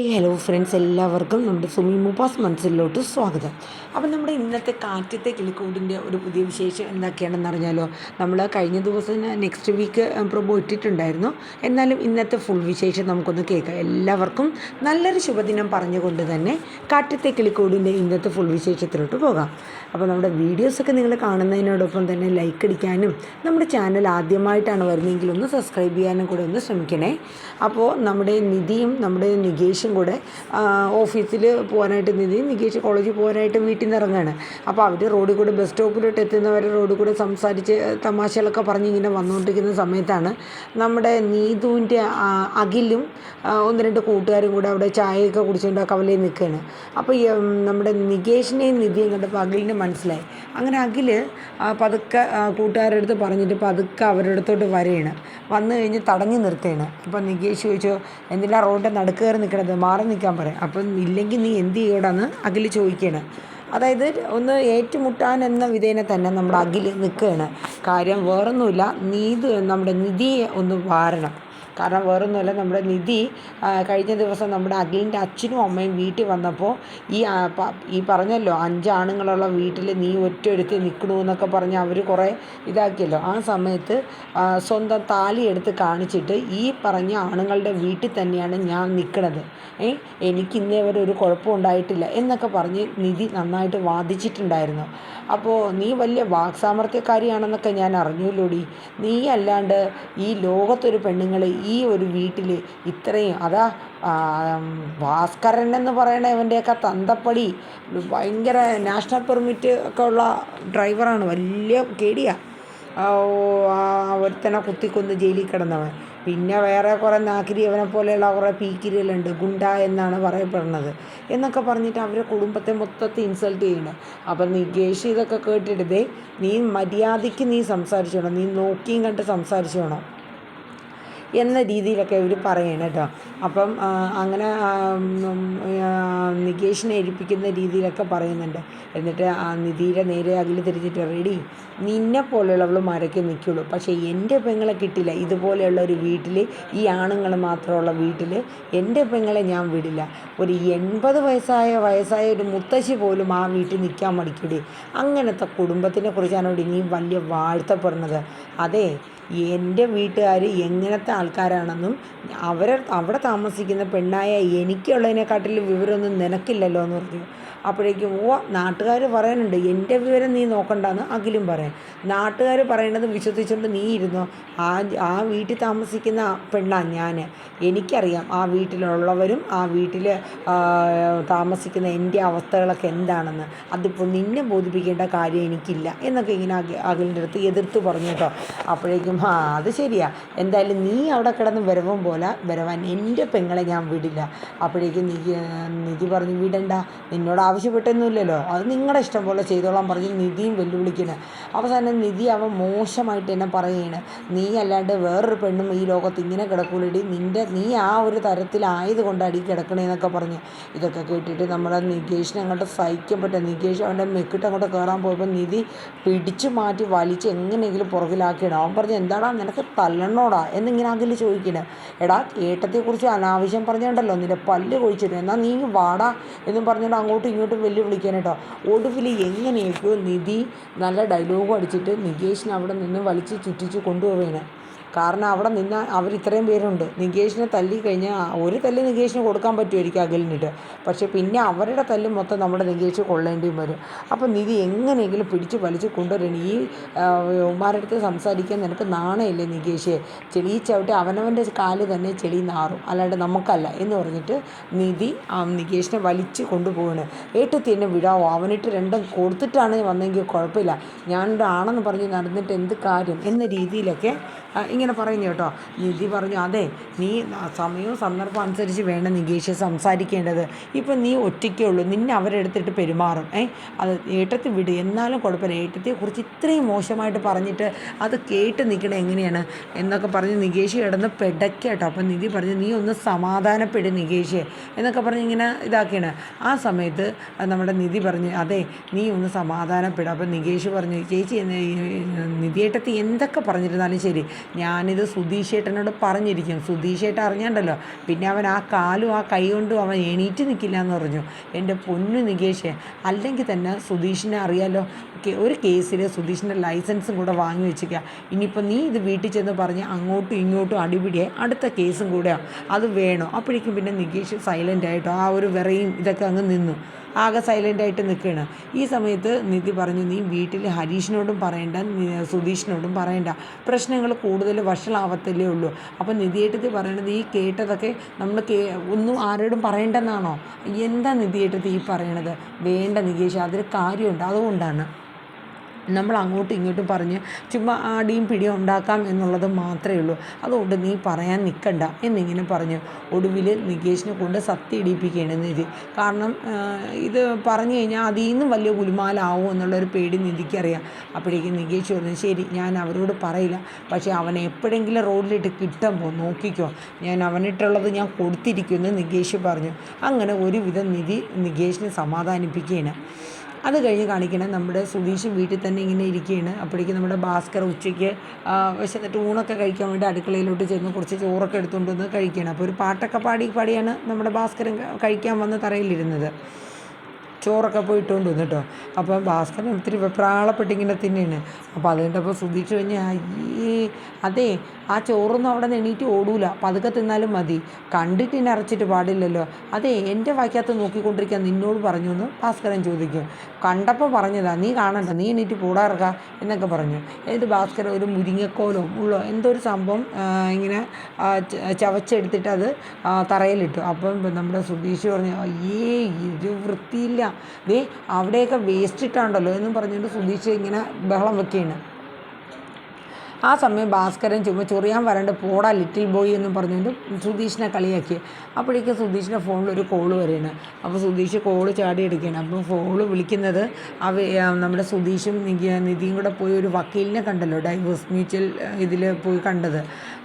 Hello friends, എല്ലാവർക്കും നമ്മുടെ സുമി മുബാസ് മനസ്സിലോട്ട് സ്വാഗതം. അപ്പം നമ്മുടെ ഇന്നത്തെ കാറ്റത്തെ കിളിക്കൂടിൻ്റെ ഒരു പുതിയ വിശേഷം എന്തൊക്കെയാണെന്ന് അറിഞ്ഞാലോ. നമ്മൾ കഴിഞ്ഞ ദിവസം നെക്സ്റ്റ് വീക്ക് പ്രൊമോ ഇട്ടിട്ടുണ്ടായിരുന്നു. എന്നാലും ഇന്നത്തെ ഫുൾ വിശേഷം നമുക്കൊന്ന് കേൾക്കാം. എല്ലാവർക്കും നല്ലൊരു ശുഭദിനം പറഞ്ഞുകൊണ്ട് തന്നെ കാറ്റത്തെ കിളിക്കൂടിൻ്റെ ഇന്നത്തെ ഫുൾ വിശേഷത്തിലോട്ട് പോകാം. അപ്പോൾ നമ്മുടെ വീഡിയോസൊക്കെ നിങ്ങൾ കാണുന്നതിനോടൊപ്പം തന്നെ ലൈക്ക് അടിക്കാനും നമ്മുടെ ചാനൽ ആദ്യമായിട്ടാണ് വരുന്നതെങ്കിൽ ഒന്ന് സബ്സ്ക്രൈബ് ചെയ്യാനും കൂടെ ഒന്ന് ശ്രമിക്കണേ. അപ്പോൾ നമ്മുടെ നിധിയും നമ്മുടെ നികേഷും കൂടെ ഓഫീസിൽ പോകാനായിട്ട് നികേഷ് കോളേജിൽ പോകാനായിട്ട് വീട്ടിൽ നിന്ന് ഇറങ്ങുകയാണ്. അപ്പോൾ അവർ റോഡിൽ കൂടെ ബസ് സ്റ്റോപ്പിലോട്ട് എത്തുന്നവരെ റോഡിൽ കൂടെ സംസാരിച്ച് തമാശകളൊക്കെ പറഞ്ഞ് ഇങ്ങനെ വന്നുകൊണ്ടിരിക്കുന്ന സമയത്താണ് നമ്മുടെ നീതുവിൻ്റെ അഖിലും ഒന്ന് രണ്ട് കൂട്ടുകാരും കൂടെ അവിടെ ചായയൊക്കെ കുടിച്ചുകൊണ്ട് ആ കവലയിൽ നിൽക്കുകയാണ്. അപ്പോൾ നമ്മുടെ നികേഷിനെയും നിധിയും കണ്ടപ്പോൾ അഖിലിന് മനസ്സിലായി. അങ്ങനെ അഖിൽ പതുക്കെ കൂട്ടുകാരുടെ അടുത്ത് പറഞ്ഞിട്ട് പതുക്കെ അവരുടെ അടുത്തോട്ട് വരികയാണ്. വന്നു കഴിഞ്ഞ് തടഞ്ഞു നിർത്തുകയാണ്. അപ്പോൾ നികേഷ് ചോദിച്ചു, എന്തിനാ റോഡിൻ്റെ നടുക്ക് കയറി നിൽക്കണത്, മാറി നിൽക്കാൻ പറയാം. അപ്പം ഇല്ലെങ്കിൽ നീ എന്ത് ചെയ്യണമെന്ന് അഖിൽ ചോദിക്കുകയാണ്. അതായത് ഒന്ന് ഏറ്റുമുട്ടാൻ എന്ന വിധേന തന്നെ നമ്മുടെ അഖിൽ നിൽക്കുകയാണ്. കാര്യം വേറൊന്നുമില്ല, നമ്മുടെ നിധിയെ ഒന്ന് വാരണം. കാരണം വേറൊന്നുമല്ല, നമ്മുടെ നിധി കഴിഞ്ഞ ദിവസം നമ്മുടെ അഖിലിൻ്റെ അച്ഛനും അമ്മയും വീട്ടിൽ വന്നപ്പോൾ ഈ പറഞ്ഞല്ലോ 5 ആണുങ്ങളുള്ള വീട്ടിൽ നീ ഒറ്റയെടുത്ത് നിൽക്കണു എന്നൊക്കെ പറഞ്ഞ് അവർ കുറേ ഇതാക്കിയല്ലോ. ആ സമയത്ത് സ്വന്തം താലി എടുത്ത് കാണിച്ചിട്ട് ഈ പറഞ്ഞ ആണുങ്ങളുടെ വീട്ടിൽ തന്നെയാണ് ഞാൻ നിൽക്കണത്, എനിക്ക് ഇന്നേ വരെ ഒരു കുഴപ്പമുണ്ടായിട്ടില്ല എന്നൊക്കെ പറഞ്ഞ് നിധി നന്നായിട്ട് വാദിച്ചിട്ടുണ്ടായിരുന്നു. അപ്പോൾ നീ വലിയ വാക്സാമർത്ഥ്യക്കാരിയാണെന്നൊക്കെ ഞാൻ അറിഞ്ഞൂല്ലോടി. നീ അല്ലാണ്ട് ഈ ലോകത്തൊരു പെണ്ണുങ്ങൾ ഈ ഒരു വീട്ടിൽ ഇത്രയും ഭാസ്കരൻ എന്ന് പറയണ ഇവൻ്റെയൊക്കെ തന്തപ്പടി ഭയങ്കര നാഷണൽ പെർമിറ്റ് ഒക്കെ ഉള്ള ഡ്രൈവറാണ്, വലിയ കേടിയാണ്. ഒരുത്തനെ കുത്തിക്കൊന്ന് ജയിലിൽ കിടന്നവൻ. പിന്നെ വേറെ കുറേ നാക്കിരി അവനെ പോലെയുള്ള കുറേ പീക്കിരികളുണ്ട്, ഗുണ്ട എന്നാണ് പറയപ്പെടുന്നത് എന്നൊക്കെ പറഞ്ഞിട്ട് അവരുടെ കുടുംബത്തെ മൊത്തത്തിൽ ഇൻസൾട്ട് ചെയ്യണം. അപ്പം നികേഷ് ഇതൊക്കെ കേട്ടിട്ട് നീ മര്യാദയ്ക്ക് നീ സംസാരിച്ചോണം, നീ നോക്കിയും കണ്ട് സംസാരിച്ചോണം എന്ന രീതിയിലൊക്കെ ഇവർ പറയണം കേട്ടോ. അപ്പം അങ്ങനെ നികേഷിനെ ഏൽപ്പിക്കുന്ന രീതിയിലൊക്കെ പറയുന്നുണ്ട്. എന്നിട്ട് നിധിയുടെ നേരെ അഖിൽ തിരിച്ചിട്ട്, റെഡി നിന്നെ പോലെയുള്ളവളുമാരൊക്കെ നിൽക്കുള്ളൂ, പക്ഷേ എൻ്റെ പെങ്ങളെ കിട്ടില്ല. ഇതുപോലെയുള്ള ഒരു വീട്ടിൽ, ഈ ആണുങ്ങൾ മാത്രമുള്ള വീട്ടിൽ എൻ്റെ പെങ്ങളെ ഞാൻ വിടില്ല. ഒരു 80 വയസ്സായ ഒരു മുത്തശ്ശി പോലും ആ വീട്ടിൽ നിൽക്കാൻ മടിക്കൂടി. അങ്ങനത്തെ കുടുംബത്തിനെ കുറിച്ചാണ് ഇനിയും വലിയ വാഴ്ത്തപ്പെടുന്നത്. അതെ, എൻ്റെ വീട്ടുകാർ എങ്ങനത്തെ ആൾക്കാരാണെന്നും അവിടെ താമസിക്കുന്ന പെണ്ണായ എനിക്കുള്ളതിനെക്കാട്ടിലും വിവരമൊന്നും നിനക്കില്ലല്ലോ എന്ന് പറഞ്ഞു. അപ്പോഴേക്കും നാട്ടുകാർ പറയുന്നുണ്ട്, എൻ്റെ വിവരം നീ നോക്കണ്ടെന്ന് അഖിലും പറയാം. നാട്ടുകാർ പറയണത് വിശ്വസിച്ചുകൊണ്ട് നീ ഇരുന്നോ. ആ വീട്ടിൽ താമസിക്കുന്ന പെണ്ണാണ് ഞാൻ, എനിക്കറിയാം ആ വീട്ടിലുള്ളവരും ആ വീട്ടിൽ താമസിക്കുന്ന എൻ്റെ അവസ്ഥകളൊക്കെ എന്താണെന്ന്. അതിപ്പോൾ നിന്നെ ബോധിപ്പിക്കേണ്ട കാര്യം എനിക്കില്ല എന്നൊക്കെ ഇങ്ങനെ അഖിലിൻ്റെ അടുത്ത് എതിർത്ത് പറഞ്ഞു കേട്ടോ. അപ്പോഴേക്കും അത് ശരിയാ, എന്തായാലും നീ അവിടെ കിടന്ന് വരവാൻ എൻ്റെ പെങ്ങളെ ഞാൻ വിടില്ല. അപ്പോഴേക്കും നിധി പറഞ്ഞു, വിടണ്ട, നിന്നോട് ആവശ്യപ്പെട്ടൊന്നുമില്ലല്ലോ, അത് നിങ്ങളുടെ ഇഷ്ടം പോലെ ചെയ്തോളാൻ പറഞ്ഞ് നിധിയും വെല്ലുവിളിക്കുന്നത്. അവസാനം നിധി അവൻ മോശമായിട്ട് എന്നെ പറയുകയാണ്, നീ അല്ലാണ്ട് വേറൊരു പെണ്ണും ഈ ലോകത്ത് ഇങ്ങനെ കിടക്കൂലടി, നീ ആ ഒരു തരത്തിലായത് കൊണ്ടാണ് ഈ കിടക്കണേന്നൊക്കെ പറഞ്ഞ്. ഇതൊക്കെ കേട്ടിട്ട് നമ്മുടെ നികേഷിനെ അങ്ങോട്ട് സഹിക്കാൻ പറ്റുക. നികേഷ് അവൻ്റെ മെക്കിട്ട് അങ്ങോട്ട് കയറാൻ പോയപ്പോൾ നിധി പിടിച്ചു മാറ്റി വലിച്ച് എങ്ങനെയെങ്കിലും പുറകിലാക്കിയിടാം. അവൻ പറഞ്ഞ്, എന്താടാ നിനക്ക് തല്ലണോടാ എന്നിങ്ങനെ അഖിൽ ചോദിക്കണേ. എടാ, ഏട്ടത്തെക്കുറിച്ച് അനാവശ്യം പറഞ്ഞുകൊണ്ടല്ലോ നിന്റെ പല്ല് കൊഴിച്ചിട്ട്, എന്നാൽ നീ വാടാ എന്നും പറഞ്ഞുകൊണ്ട് അങ്ങോട്ടും ഇങ്ങോട്ടും വെല്ലുവിളിക്കാൻ കേട്ടോ. ഒടുവിൽ എങ്ങനെയൊക്കെയോ നിധി നല്ല ഡയലോഗും അടിച്ചിട്ട് നികേഷിനെ അവിടെ നിന്ന് വലിച്ച് ചുറ്റിച്ച് കൊണ്ടുപോവുകയാണ്. കാരണം അവിടെ നിന്ന് അവർ ഇത്രയും പേരുണ്ട്, നികേഷിനെ തല്ലി കഴിഞ്ഞാൽ ഒരു തല്ല് നികേഷിന് കൊടുക്കാൻ പറ്റുമായിരിക്കും അഖിലിനിട്ട്, പക്ഷേ പിന്നെ അവരുടെ തല്ല് മൊത്തം നമ്മുടെ നികേഷ് കൊള്ളേണ്ടിയും വരും. അപ്പോൾ നിധി എങ്ങനെയെങ്കിലും പിടിച്ച് വലിച്ച് കൊണ്ടുവരണം. ഈ ഉമ്മാരുടെ അടുത്ത് സംസാരിക്കാൻ നിനക്ക് നാണയല്ലേ നികേഷ്, ചെളി ചവിട്ടി അവനവൻ്റെ കാല് തന്നെ ചെളി നാറും, അല്ലാണ്ട് നമുക്കല്ല എന്ന് പറഞ്ഞിട്ട് നിധി നികേഷിനെ വലിച്ച് കൊണ്ടുപോവാണ്. ഏട്ടത്തി എന്നെ വിടാവോ, അവനിട്ട് രണ്ടും കൊടുത്തിട്ടാണ് വന്നെങ്കിൽ കുഴപ്പമില്ല, ഞാനിവിടെ ആണെന്ന് പറഞ്ഞ് നടന്നിട്ട് എന്ത് കാര്യം എന്ന രീതിയിലൊക്കെ ഇങ്ങനെ പറയുന്നു കേട്ടോ. നിധി പറഞ്ഞു, അതെ, നീ സമയവും സന്ദർഭം അനുസരിച്ച് വേണം നികേഷ് സംസാരിക്കേണ്ടത്. ഇപ്പം നീ ഒറ്റയ്ക്കേ ഉള്ളൂ, നിന്നെ അവരെടുത്തിട്ട് പെരുമാറും. അത് ഏട്ടത്തി വിട്, എന്നാലും കുഴപ്പമില്ല, ഏട്ടത്തെക്കുറിച്ച് ഇത്രയും മോശമായിട്ട് പറഞ്ഞിട്ട് അത് കേട്ട് നിൽക്കണം എങ്ങനെയാണ് എന്നൊക്കെ പറഞ്ഞ് നികേഷ് കിടന്ന് പെടക്കേട്ടോ. അപ്പം നിധി പറഞ്ഞു, നീ ഒന്ന് സമാധാനപ്പെടും നികേഷ് എന്നൊക്കെ പറഞ്ഞ് ഇങ്ങനെ ഇതാക്കിയാണ്. ആ സമയത്ത് നമ്മുടെ നിധി പറഞ്ഞു, അതെ നീ ഒന്ന് സമാധാനപ്പെടും. അപ്പം നികേഷ് പറഞ്ഞു, ചേച്ചി നിധിയേട്ടത്തി എന്തൊക്കെ പറഞ്ഞിരുന്നാലും ശരി, ഞാൻ ഞാനിത് സുധീഷേട്ടനോട് പറഞ്ഞിരിക്കും. സുധീഷേട്ടൻ അറിഞ്ഞാണ്ടല്ലോ പിന്നെ അവൻ ആ കാലും ആ കൈ കൊണ്ടും അവൻ എണീറ്റ് നിൽക്കില്ല എന്ന് പറഞ്ഞു. എൻ്റെ പൊന്നു നികേഷേ, അല്ലെങ്കിൽ തന്നെ സുധീഷിനെ അറിയാലോ, ഒരു കേസിൽ സുധീഷിൻ്റെ ലൈസൻസും കൂടെ വാങ്ങി വെച്ചിരിക്കുക. ഇനിയിപ്പോൾ നീ ഇത് വീട്ടിൽ ചെന്ന് പറഞ്ഞ് അങ്ങോട്ടും ഇങ്ങോട്ടും അടിപിടിയായി അടുത്ത കേസും കൂടെയാണ്, അത് വേണോ? അപ്പോഴേക്കും പിന്നെ നികേഷ് സൈലൻ്റ് ആയിട്ടോ ആ ഒരു വിറയും ഇതൊക്കെ അങ്ങ് നിന്നു, ആകെ സൈലൻ്റായിട്ട് നിൽക്കുകയാണ്. ഈ സമയത്ത് നിധി പറഞ്ഞു, നീ വീട്ടിൽ ഹരീഷിനോടും പറയണ്ട, സുധീഷിനോടും പറയണ്ട, പ്രശ്നങ്ങൾ കൂടുതൽ വഷളാവത്തല്ലേ ഉള്ളൂ. അപ്പം നിധിയേട്ടത്തി പറയണത് ഈ കേട്ടതൊക്കെ നമ്മൾ ഒന്നും ആരോടും പറയണ്ടെന്നാണോ? എന്താ നിധിയേട്ടത്തി ഈ പറയണത്? വേണ്ട നികേഷ്, അതിൽ കാര്യമുണ്ട്, അതുകൊണ്ടാണ് നമ്മൾ അങ്ങോട്ടും ഇങ്ങോട്ടും പറഞ്ഞ് ചുമ്മാ അടിയും പിടിയും ഉണ്ടാക്കാം എന്നുള്ളത് മാത്രമേ ഉള്ളൂ. അതുകൊണ്ട് നീ പറയാൻ നിൽക്കണ്ട എന്നിങ്ങനെ പറഞ്ഞു. ഒടുവിൽ നികേഷിനെ കൊണ്ട് സത്യം ഇടിപ്പിക്കുകയാണ് നിധി. കാരണം ഇത് പറഞ്ഞു കഴിഞ്ഞാൽ അതിൽ നിന്നും വലിയ ഗുലുമാലാവും എന്നുള്ളൊരു പേടി നിധിക്കറിയാം. അപ്പോഴേക്കും നികേഷ് പറഞ്ഞു, ശരി ഞാൻ അവരോട് പറയില്ല, പക്ഷേ അവനെ എപ്പോഴെങ്കിലും റോഡിലിട്ട് കിട്ടുമ്പോൾ നോക്കിക്കോ, ഞാൻ അവനിട്ടുള്ളത് ഞാൻ കൊടുത്തിരിക്കുമെന്ന് നികേഷ് പറഞ്ഞു. അങ്ങനെ ഒരുവിധം നിധി നികേഷിനെ സമാധാനിപ്പിക്കുകയാണ്. അത് കഴിഞ്ഞ് കാണിക്കണം നമ്മുടെ സുധീഷ് വീട്ടിൽ തന്നെ ഇങ്ങനെ ഇരിക്കുകയാണ്. അപ്പോഴേക്കും നമ്മുടെ ഭാസ്കർ ഉച്ചയ്ക്ക് വിശന്നിട്ട് ഊണൊക്കെ കഴിക്കാൻ വേണ്ടി അടുക്കളയിലോട്ട് ചെന്ന് കുറച്ച് ചോറൊക്കെ എടുത്തുകൊണ്ട് വന്ന് കഴിക്കുകയാണ്. അപ്പോൾ ഒരു പാട്ടൊക്കെ പാടിയാണ് നമ്മുടെ ഭാസ്കരൻ കഴിക്കാൻ വന്ന് തറയിലിരുന്നത്. ചോറൊക്കെ പോയി ഇട്ടുകൊണ്ട് വന്നു കേട്ടോ. അപ്പം ഭാസ്കരൻ ഒത്തിരി വെപ്രാളപ്പെട്ടിങ്ങനെ തന്നെയാണ്. അപ്പോൾ അത് കണ്ടപ്പോൾ സുധീഷ് കഴിഞ്ഞ് അയ്യേ, അതെ ആ ചോറൊന്നും അവിടെ നിന്ന് എണീറ്റ് ഓടൂല, പതുക്കെ തിന്നാലും മതി, കണ്ടിട്ട് എന്നെ അരച്ചിട്ട് പാടില്ലല്ലോ. അതെ എൻ്റെ വായിക്കകത്ത് നോക്കിക്കൊണ്ടിരിക്കാൻ നിന്നോട് പറഞ്ഞു എന്ന് ഭാസ്കരൻ ചോദിക്കും. കണ്ടപ്പോൾ പറഞ്ഞതാ, നീ കാണണ്ട, നീ എണീറ്റ് പോടാറുക എന്നൊക്കെ പറഞ്ഞു. എന്നിട്ട് ഭാസ്കരൻ ഒരു മുരിങ്ങക്കോലോ ഉള്ളോ എന്തോ ഒരു സംഭവം ഇങ്ങനെ ചവച്ചെടുത്തിട്ട് അത് തറയിലിട്ടു. അപ്പം നമ്മുടെ സുധീഷ് പറഞ്ഞു, അയ്യേ ഇത് വൃത്തിയില്ല, ദേ അവിടെയൊക്കെ വേസ്റ്റ് ഇട്ടാണ്ടല്ലോ എന്നും പറഞ്ഞുകൊണ്ട് സുധീഷ് ഇങ്ങനെ ബഹളം വെക്കുകയാണ്. ആ സമയം ഭാസ്കരൻ ചുമ്മാ ചൊറിയാൻ വരണ്ട് പോടാ ലിറ്റിൽ ബോയ് എന്നും പറഞ്ഞുകൊണ്ട് സുധീഷിനെ കളിയാക്കി. അപ്പോഴേക്കും സുധീഷിൻ്റെ ഫോണിലൊരു കോള് വരികയാണ്. അപ്പോൾ സുധീഷ് കോള് ചാടി എടുക്കുകയാണ്. അപ്പോൾ ഫോണ് വിളിക്കുന്നത് നമ്മുടെ സുധീഷും നിധിയും കൂടെ പോയി ഒരു വക്കീലിനെ കണ്ടല്ലോ, ഡൈവേഴ്സ് മ്യൂച്വൽ ഇതിൽ പോയി കണ്ടത്.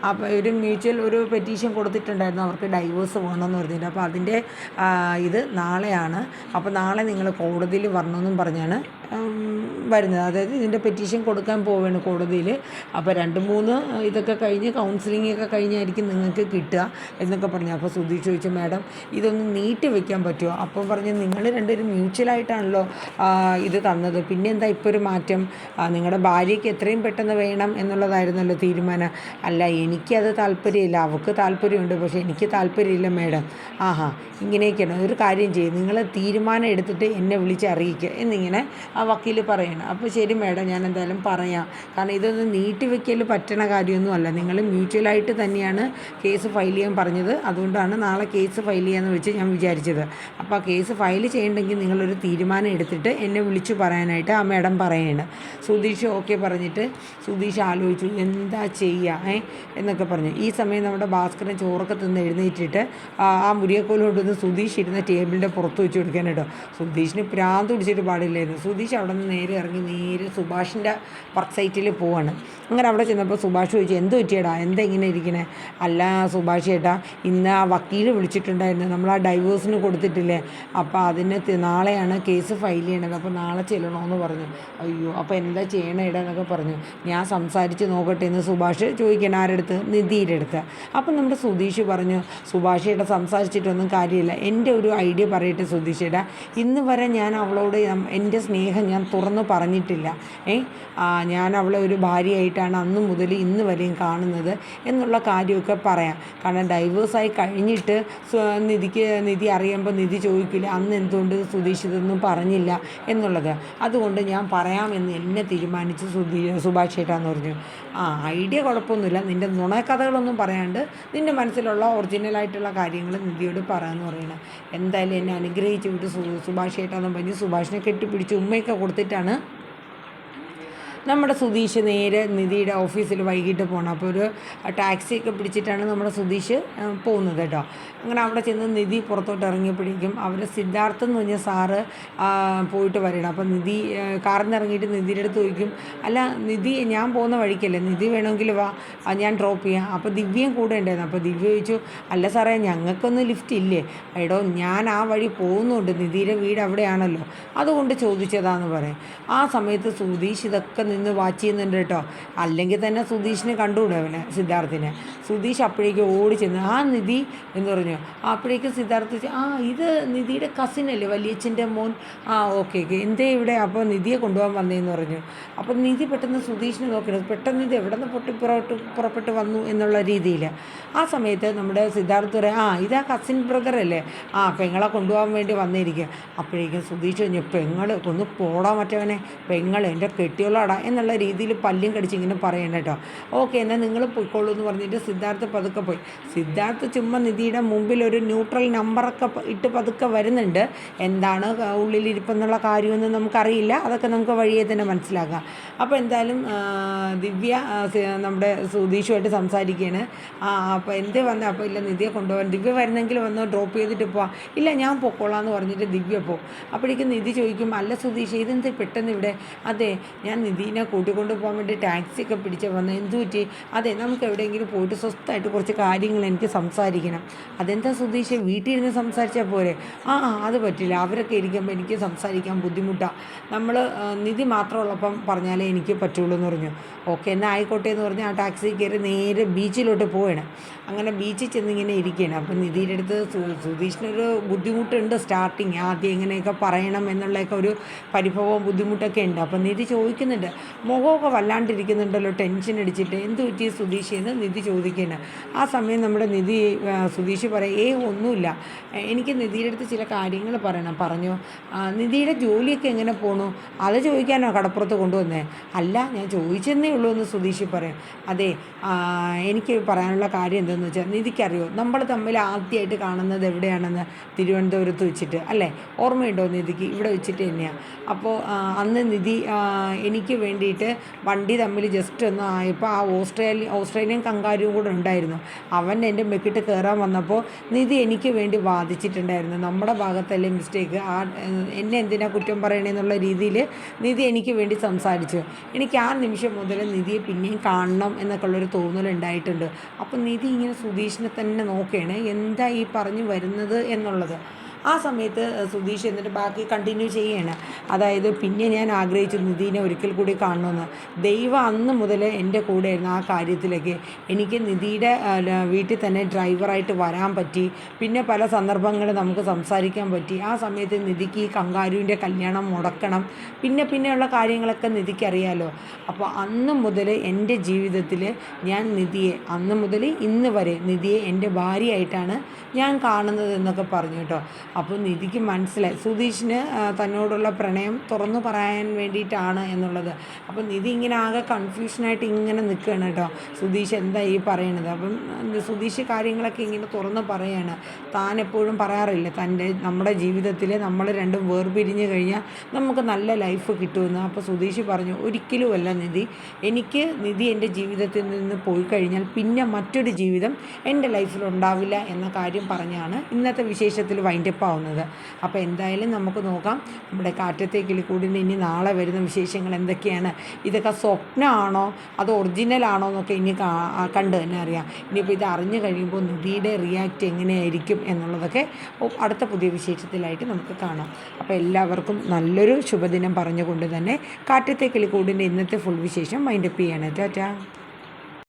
അപ്പോൾ ഒരു മ്യൂച്വൽ ഒരു പെറ്റീഷൻ കൊടുത്തിട്ടുണ്ടായിരുന്നു, അവർക്ക് ഡൈവേഴ്സ് വേണമെന്ന് പറഞ്ഞിട്ട്. അപ്പോൾ അതിൻ്റെ ഇത് നാളെയാണ്. അപ്പോൾ നാളെ നിങ്ങൾ കോടതിയിൽ വരണമെന്നും പറഞ്ഞാണ് വരുന്നത്. അതായത് ഇതിൻ്റെ പെറ്റീഷൻ കൊടുക്കാൻ പോവുകയാണ് കോടതിയിൽ. അപ്പോൾ 2-3 ഇതൊക്കെ കഴിഞ്ഞ് കൗൺസിലിംഗ് ഒക്കെ കഴിഞ്ഞായിരിക്കും നിങ്ങൾക്ക് കിട്ടുക എന്നൊക്കെ പറഞ്ഞു. അപ്പോൾ സുധീഷ് ചോദിച്ചു, മാഡം ഇതൊന്ന് നീട്ടി വെക്കാൻ പറ്റുമോ? അപ്പോൾ പറഞ്ഞ്, നിങ്ങൾ രണ്ടുപേരും മ്യൂച്വലായിട്ടാണല്ലോ ഇത് തന്നത്, പിന്നെ എന്താ ഇപ്പോൾ ഒരു മാറ്റം? നിങ്ങളുടെ ഭാര്യയ്ക്ക് എത്രയും പെട്ടെന്ന് വേണം എന്നുള്ളതായിരുന്നല്ലോ തീരുമാനം. അല്ല എനിക്കത് താല്പര്യമില്ല, അവൾക്ക് താല്പര്യമുണ്ട്, പക്ഷേ എനിക്ക് താല്പര്യമില്ല മാഡം. ആഹാ ഇങ്ങനെയൊക്കെയാണ്, ഒരു കാര്യം ചെയ്യും, നിങ്ങൾ തീരുമാനം എടുത്തിട്ട് എന്നെ വിളിച്ച് അറിയിക്കുക എന്നിങ്ങനെ ആ വക്കീൽ പറയണം. അപ്പോൾ ശരി മാഡം, ഞാൻ എന്തായാലും പറയാം, കാരണം ഇതൊന്ന് നീട്ടിവെക്കൽ പറ്റണ കാര്യമൊന്നുമല്ല, നിങ്ങൾ മ്യൂച്വലായിട്ട് തന്നെയാണ് കേസ് ഫയൽ ചെയ്യാൻ പറഞ്ഞത്, അതുകൊണ്ടാണ് നാളെ കേസ് ഫയൽ ചെയ്യാമെന്ന് വെച്ച് ഞാൻ വിചാരിച്ചത്. അപ്പോൾ ആ കേസ് ഫയൽ ചെയ്യണമെങ്കിൽ നിങ്ങളൊരു തീരുമാനം എടുത്തിട്ട് എന്നെ വിളിച്ചു പറയാനായിട്ട് ആ മാഡം പറയാണ്. സുധീഷ് ഓക്കെ പറഞ്ഞിട്ട് സുധീഷ് ആലോചിച്ചു എന്താ ചെയ്യുക എന്നൊക്കെ പറഞ്ഞു. ഈ സമയം നമ്മുടെ ഭാസ്കരൻ ചോറൊക്കെ തിന്ന് എഴുന്നേറ്റിട്ട് ആ മുരിയക്കോലോട്ടൊന്ന് സുധീഷ് ഇരുന്ന ടേബിളിൻ്റെ പുറത്ത് വെച്ച് കൊടുക്കാൻ കേട്ടോ. സുധീഷിന് പ്രാന്ത് പിടിച്ചിട്ട് പാടില്ലായിരുന്നു. സുധീഷ് അവിടെ നിന്ന് നേരെ ഇറങ്ങി നേരെ സുഭാഷിൻ്റെ വർക്ക് സൈറ്റിൽ പോവാണ്. അങ്ങനെ അവിടെ ചെന്നപ്പോൾ സുഭാഷ് ചോദിച്ചു, എന്ത് പറ്റിയടാ, എന്താ ഇങ്ങനെ ഇരിക്കണേ? അല്ല സുഭാഷ് ചേട്ടാ, ഇന്ന് ആ വക്കീൽ വിളിച്ചിട്ടുണ്ടായിരുന്നു, നമ്മൾ ആ ഡൈവേഴ്സിന് കൊടുത്തിട്ടില്ലേ, അപ്പോൾ അതിന് നാളെയാണ് കേസ് ഫയൽ ചെയ്യണത്, അപ്പോൾ നാളെ ചെല്ലണമെന്ന് പറഞ്ഞു. അയ്യോ അപ്പോൾ എന്താ ചെയ്യണേടാ എന്നൊക്കെ പറഞ്ഞു. ഞാൻ സംസാരിച്ച് നോക്കട്ടെ എന്ന് സുഭാഷ് ചോദിക്കണം. ആരെടുത്ത്? നിധിയുടെ അടുത്ത്. അപ്പം നമ്മുടെ സുധീഷ് പറഞ്ഞു, സുഭാഷ് ചേട്ടാ സംസാരിച്ചിട്ടൊന്നും കാര്യമില്ല, എൻ്റെ ഒരു ഐഡിയ പറയട്ടെ സുധീഷ് ചേട്ടാ, ഇന്ന് വരെ ഞാൻ അവളോട് എൻ്റെ സ്നേഹം ഞാൻ തുറന്നു പറഞ്ഞിട്ടില്ല. ഞാൻ അവളെ ഒരു ഭാര്യയായിട്ടാണ് അന്ന് മുതൽ ഇന്ന് വരെയും കാണുന്നത് എന്നുള്ള കാര്യമൊക്കെ പറയാം. കാരണം ഡൈവേഴ്സായി കഴിഞ്ഞിട്ട് നിധി അറിയുമ്പോൾ നിധി ചോദിക്കില്ല അന്ന് എന്തുകൊണ്ട് സുധീഷ് ഇതൊന്നും പറഞ്ഞില്ല എന്നുള്ളത്. അതുകൊണ്ട് ഞാൻ പറയാമെന്ന് എന്നെ തീരുമാനിച്ച് സുഭാഷ് ചേട്ടാന്ന് പറഞ്ഞു. ഐഡിയ കുഴപ്പമൊന്നുമില്ല, നിൻ്റെ നുണക്കഥകളൊന്നും പറയാണ്ട് നിൻ്റെ മനസ്സിലുള്ള ഒറിജിനലായിട്ടുള്ള കാര്യങ്ങൾ നിധിയോട് പറയാമെന്ന് പറയണം. എന്തായാലും എന്നെ അനുഗ്രഹിച്ച് വിട്ട് സുഭാഷ് ചേട്ടാന്ന് പറഞ്ഞ് സുഭാഷിനെ കെട്ടിപ്പിടിച്ച് ഉമ്മയൊക്കെ കൊടുത്തിട്ടാണ് നമ്മുടെ സുധീഷ് നേരെ നിധിയുടെ ഓഫീസിൽ വൈകിട്ട് പോകണം. അപ്പോൾ ഒരു ടാക്സിയൊക്കെ പിടിച്ചിട്ടാണ് നമ്മുടെ സുധീഷ് പോകുന്നത് കേട്ടോ. അങ്ങനെ അവിടെ ചെന്ന് നിധി പുറത്തോട്ട് ഇറങ്ങിയപ്പോഴേക്കും അവർ സിദ്ധാർത്ഥൻ എന്ന് പറഞ്ഞ സാറ് പോയിട്ട് വരണം. അപ്പോൾ നിധി കാറിൽ നിന്ന് ഇറങ്ങിയിട്ട് നിധിയുടെ അടുത്ത് ചോദിക്കും, അല്ല നിധി ഞാൻ പോകുന്ന വഴിക്കല്ലേ, നിധി വേണമെങ്കിൽ വാ ഞാൻ ഡ്രോപ്പ് ചെയ്യാം. അപ്പോൾ ദിവ്യയും കൂടെ ഉണ്ടായിരുന്നു. അപ്പോൾ ദിവ്യ ചോദിച്ചു, അല്ല സാറേ ഞങ്ങൾക്കൊന്നും ലിഫ്റ്റ് ഇല്ലേ? എടോ ഞാൻ ആ വഴി പോകുന്നുണ്ട്, നിധിയുടെ വീട് അവിടെയാണല്ലോ, അതുകൊണ്ട് ചോദിച്ചതാന്ന് പറയും. ആ സമയത്ത് സുധീഷ് ഇതൊക്കെ നിന്ന് വാച്ച് ചെയ്യുന്നുണ്ട് കേട്ടോ. അല്ലെങ്കിൽ തന്നെ സുധീഷിനെ കണ്ടുകൂടെ അവന്, സിദ്ധാർത്ഥിനെ. സുധീഷ് അപ്പോഴേക്കും ഓടി ചെന്ന് ആ നിധി എന്ന് പറഞ്ഞു. അപ്പോഴേക്കും സിദ്ധാർത്ഥ ഇത് നിധിയുടെ കസിനല്ലേ, വലിയച്ഛൻ്റെ മോൻ. ഓക്കെ എന്തേ ഇവിടെ? അപ്പോൾ നിധിയെ കൊണ്ടുപോകാൻ വന്നതെന്ന് പറഞ്ഞു. അപ്പോൾ നിധി പെട്ടെന്ന് സുധീഷിനെ നോക്കണം, പെട്ടെന്ന് ഇത് എവിടെ നിന്ന് പുറപ്പെട്ട് വന്നു എന്നുള്ള രീതിയിൽ. ആ സമയത്ത് നമ്മുടെ സിദ്ധാർത്ഥ പറയാം, ഇതാ കസിൻ ബ്രദറല്ലേ, പെങ്ങളെ കൊണ്ടുപോകാൻ വേണ്ടി വന്നിരിക്കുക. അപ്പോഴേക്കും സുധീഷ് പറഞ്ഞു, പെങ്ങൾ ഒന്ന് പോടാൻ മറ്റവനെ, പെങ്ങൾ എൻ്റെ കെട്ടിയോളാടാ എന്നുള്ള രീതിയിൽ പല്ലും കടിച്ച് ഇങ്ങനെ പറയണം കേട്ടോ. ഓക്കെ എന്നാൽ നിങ്ങൾ പോയിക്കോളൂ എന്ന് പറഞ്ഞിട്ട് സിദ്ധാർത്ഥ പതുക്കെ പോയി. സിദ്ധാർത്ഥ ചുമ്മാ നിധിയുടെ മുമ്പിൽ ഒരു ന്യൂട്രൽ നമ്പറൊക്കെ ഇട്ട് പതുക്കെ വരുന്നുണ്ട്. എന്താണ് ഉള്ളിലിരിപ്പെന്നുള്ള കാര്യമൊന്നും നമുക്കറിയില്ല, അതൊക്കെ നമുക്ക് വഴിയെ തന്നെ മനസ്സിലാക്കാം. അപ്പോൾ എന്തായാലും ദിവ്യ നമ്മുടെ സുധീഷുമായിട്ട് സംസാരിക്കുകയാണ്. അപ്പോൾ എന്തേ വന്നത്? അപ്പോൾ ഇല്ല, നിധിയെ കൊണ്ടുപോകാൻ, ദിവ്യ വരുന്നെങ്കിൽ വന്ന് ഡ്രോപ്പ് ചെയ്തിട്ട് പോവാം. ഇല്ല ഞാൻ പൊക്കോളാം എന്ന് പറഞ്ഞിട്ട് ദിവ്യ പോകും. അപ്പോഴേക്കും നിധി ചോദിക്കും, അല്ല സുധീഷ് ഇതെന്ത് പെട്ടെന്ന് ഇവിടെ? അതെ ഞാൻ നിധീനെ കൂട്ടിക്കൊണ്ട് പോകാൻ വേണ്ടി ടാക്സിയൊക്കെ പിടിച്ച് വന്ന്. എന്തു പറ്റി? അതെ നമുക്ക് എവിടെയെങ്കിലും പോയിട്ട് സ്വസ്ഥമായിട്ട് കുറച്ച് കാര്യങ്ങൾ എനിക്ക് സംസാരിക്കണം. അതെന്താ സുധീഷ്, വീട്ടിൽ ഇരുന്ന് സംസാരിച്ചാൽ പോരെ? അത് പറ്റില്ല, അവരൊക്കെ ഇരിക്കുമ്പോൾ എനിക്ക് സംസാരിക്കാൻ ബുദ്ധിമുട്ടാണ്. നമ്മൾ നിധി മാത്രമുള്ളപ്പം പറഞ്ഞാലേ എനിക്ക് പറ്റുള്ളൂ എന്ന് പറഞ്ഞു. ഓക്കെ എന്നാൽ ആയിക്കോട്ടെ എന്ന് പറഞ്ഞ് ആ ടാക്സി കയറി നേരെ ബീച്ചിലോട്ട് പോവുകയാണ്. അങ്ങനെ ബീച്ചിൽ ചെന്നിങ്ങനെ ഇരിക്കുകയാണ്. അപ്പം നിധിയുടെ അടുത്ത് സുധീഷിനൊരു ബുദ്ധിമുട്ടുണ്ട് സ്റ്റാർട്ടിങ്, ആദ്യം എങ്ങനെയൊക്കെ പറയണം എന്നുള്ളതൊക്കെ ഒരു പരിഭവവും ബുദ്ധിമുട്ടൊക്കെ ഉണ്ട്. അപ്പം നിധി ചോദിക്കുന്നുണ്ട്, മുഖമൊക്കെ വല്ലാണ്ടിരിക്കുന്നുണ്ടല്ലോ, ടെൻഷൻ അടിച്ചിട്ട്, എന്ത് പറ്റി സുധീഷ് എന്ന് നിധി ചോദിക്കുകയാണ്. ആ സമയം നമ്മുടെ നിധി സുധീഷ് പറയും, ഒന്നുമില്ല, എനിക്ക് നിധിയുടെ അടുത്ത് ചില കാര്യങ്ങൾ പറയണം. പറഞ്ഞു, നിധിയുടെ ജോലിയൊക്കെ എങ്ങനെ പോണു? അത് ചോദിക്കാനോ കടപ്പുറത്ത് കൊണ്ടുവന്നേ? അല്ല ഞാൻ ചോദിച്ചെന്നേ ഉള്ളൂ എന്ന് സുധീഷ് പറയും. അതെ എനിക്ക് പറയാനുള്ള കാര്യം എന്താണെന്ന് വെച്ചാൽ, നിധിക്കറിയോ നമ്മൾ തമ്മിൽ ആദ്യമായിട്ട് കാണുന്നത് എവിടെയാണെന്ന്? തിരുവനന്തപുരത്ത് വെച്ചിട്ട് അല്ലേ, ഓർമ്മയുണ്ടോ നിധിക്ക്? ഇവിടെ വെച്ചിട്ട് തന്നെയാണ്. അപ്പോൾ അന്ന് നിധി എനിക്ക് വേണ്ടിയിട്ട് വണ്ടി തമ്മിൽ ജസ്റ്റ് ഒന്ന് ആയപ്പോൾ ആ ഓസ്ട്രേലിയൻ കങ്കാരുവും കൂടെ ഉണ്ടായിരുന്നു. അവൻ എൻ്റെ മെക്കിട്ട് കയറാൻ വന്നപ്പോൾ നിധി എനിക്ക് വേണ്ടി വാദിച്ചിട്ടുണ്ടായിരുന്നു. നമ്മുടെ ഭാഗത്തല്ലേ മിസ്റ്റേക്ക്, എന്നെ എന്തിനാ കുറ്റം പറയണമെന്നുള്ള രീതിയിൽ നിധി എനിക്ക് വേണ്ടി സംസാരിച്ചു. എനിക്ക് ആ നിമിഷം മുതൽ നിധിയെ പിന്നെയും കാണണം എന്നൊക്കെ ഉള്ളൊരു തോന്നലുണ്ടായിട്ടുണ്ട്. അപ്പോൾ നിധി ഇങ്ങനെ സുധീഷിനെ തന്നെ നോക്കുകയാണ്, എന്താ ഈ പറഞ്ഞു വരുന്നത് എന്നുള്ളത്. ആ സമയത്ത് സുധീഷ് എന്നിട്ട് ബാക്കി കണ്ടിന്യൂ ചെയ്യുകയാണ്. അതായത് പിന്നെ ഞാൻ ആഗ്രഹിച്ചു നിധീനെ ഒരിക്കൽ കൂടി കാണണമെന്ന്. ദൈവം അന്ന് മുതൽ എൻ്റെ കൂടെയായിരുന്നു ആ കാര്യത്തിലേക്ക്. എനിക്ക് നിധിയുടെ വീട്ടിൽ തന്നെ ഡ്രൈവറായിട്ട് വരാൻ പറ്റി. പിന്നെ പല സന്ദർഭങ്ങളിൽ നമുക്ക് സംസാരിക്കാൻ പറ്റി. ആ സമയത്ത് നിധിക്ക് ഈ കങ്കാരുവിൻ്റെ കല്യാണം മുടക്കണം, പിന്നെയുള്ള കാര്യങ്ങളൊക്കെ നിധിക്കറിയാലോ. അപ്പോൾ അന്ന് മുതൽ എൻ്റെ ജീവിതത്തിൽ ഞാൻ നിധിയെ, അന്ന് മുതൽ ഇന്ന് വരെ നിധിയെ എൻ്റെ ഭാര്യയായിട്ടാണ് ഞാൻ കാണുന്നത് എന്നൊക്കെ പറഞ്ഞു കേട്ടോ. അപ്പോൾ നിധിക്ക് മനസ്സിലായി സുധീഷിന് തന്നോടുള്ള പ്രണയം തുറന്നു പറയാൻ വേണ്ടിയിട്ടാണ് എന്നുള്ളത്. അപ്പോൾ നിധി ഇങ്ങനെ ആകെ കൺഫ്യൂഷനായിട്ട് ഇങ്ങനെ നിൽക്കുകയാണ് കേട്ടോ, സുധീഷ് എന്താ ഈ പറയണത്. അപ്പം സുധീഷ് കാര്യങ്ങളൊക്കെ ഇങ്ങനെ തുറന്ന് പറയാണ്. താൻ എപ്പോഴും പറയാറില്ല നമ്മുടെ ജീവിതത്തിൽ നമ്മൾ രണ്ടും വേർപിരിഞ്ഞ് കഴിഞ്ഞാൽ നമുക്ക് നല്ല ലൈഫ് കിട്ടുമെന്ന്. അപ്പോൾ സുധീഷ് പറഞ്ഞു, ഒരിക്കലുമല്ല നിധി, എനിക്ക് നിധി എൻ്റെ ജീവിതത്തിൽ നിന്ന് പോയി കഴിഞ്ഞാൽ പിന്നെ മറ്റൊരു ജീവിതം എൻ്റെ ലൈഫിൽ ഉണ്ടാവില്ല എന്ന കാര്യം പറഞ്ഞാണ് ഇന്നത്തെ വിശേഷത്തിൽ വൈൻഡപ്പ് ആവുന്നത്. അപ്പോൾ എന്തായാലും നമുക്ക് നോക്കാം നമ്മുടെ കാറ്റത്തെ കിളിക്കൂടിൻ്റെ ഇനി നാളെ വരുന്ന വിശേഷങ്ങൾ എന്തൊക്കെയാണ്. ഇതൊക്കെ സ്വപ്നമാണോ അതോ ഒറിജിനലാണോ എന്നൊക്കെ ഇനി കണ്ട് തന്നെ അറിയാം. ഇനിയിപ്പോൾ ഇത് അറിഞ്ഞു കഴിയുമ്പോൾ നിധിയുടെ റിയാക്റ്റ് എങ്ങനെയായിരിക്കും എന്നുള്ളതൊക്കെ അടുത്ത പുതിയ വിശേഷത്തിലായിട്ട് നമുക്ക് കാണാം. അപ്പോൾ എല്ലാവർക്കും നല്ലൊരു ശുഭദിനം പറഞ്ഞുകൊണ്ട് തന്നെ കാറ്റത്തെ കിളിക്കൂടിൻ്റെ ഇന്നത്തെ ഫുൾ വിശേഷം വൈൻഡപ്പ് ചെയ്യാണ്. ടാറ്റാ.